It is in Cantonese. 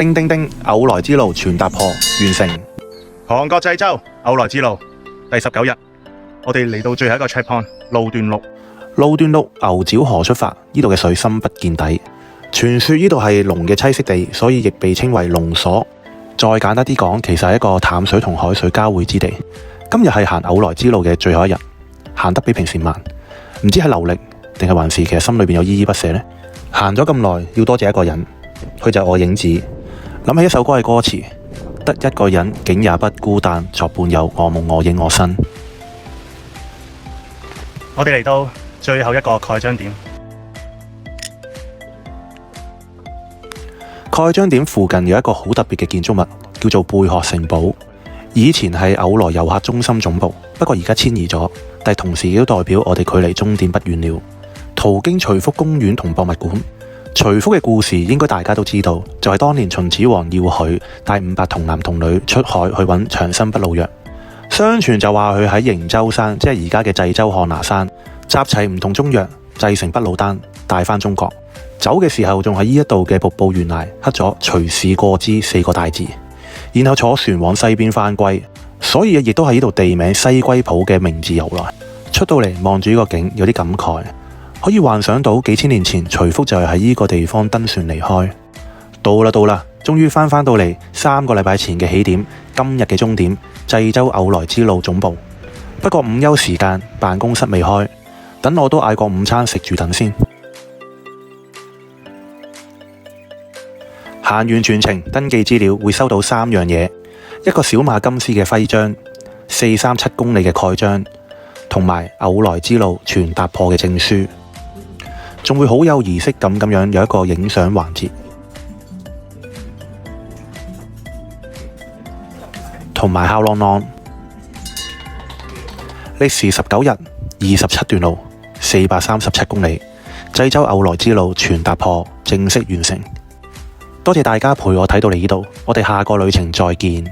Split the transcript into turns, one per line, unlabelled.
叮叮叮，偶來之路全踏破完成。
韓國濟州偶來之路第19日，我哋嚟到最後一個 checkpoint 路段6。
路段6牛沼河出發，呢度嘅水深不見底。傳說呢度係龍嘅棲息地，所以亦被稱為龍所。再簡單啲講，其實係一個淡水同海水交匯之地。今日係行偶來之路嘅最後一日，行得比平時慢，唔知係流力定係還是其實心裏邊有依依不捨呢？行咗咁耐，要多謝一個人，佢就係我影子。諗起一首歌嘅歌詞，得一個人竟也不孤單，作伴遊我夢我影我身。
我哋嚟到最後一個蓋章點。
蓋章點附近有一個好特別嘅建築物，叫做貝殼城堡。以前係偶來遊客中心總部，不過而家遷移咗，但同時亦都代表我哋距離終點不遠了。途經徐福公園同博物館。徐福嘅故事應該大家都知道，就係當年秦始皇要佢帶500童男童女出海去揾長生不老藥。相傳就話佢喺瀛洲山，即係而家嘅濟州漢拿山，集齊唔同中藥，製成不老丹，帶返中國。走嘅時候仲喺呢一度嘅瀑布懸崖刻咗隨時過之4個大字，然後坐船往西邊返歸，所以亦都係呢度地名西歸浦嘅名字由來。出到嚟望住呢個景，有啲感慨。可以幻想到幾千年前徐福就係喺呢個地方登船離開。到啦，終於返到嚟3個禮拜前嘅起點，今日嘅終點濟州偶來之路總部。不過午休時間辦公室未開，等我都嗌個午餐食住等先。行完全程登記資料會收到3樣嘢，一個小馬金絲嘅徽章，437公里嘅蓋章，同埋偶來之路全踏破嘅證書。仲會好有儀式感咁樣有一個影相環節，同埋敲啷啷。歷時19日27段路437公里，濟州偶來之路全踏破正式完成。多謝大家陪我睇到嚟呢度，我哋下個旅程再見。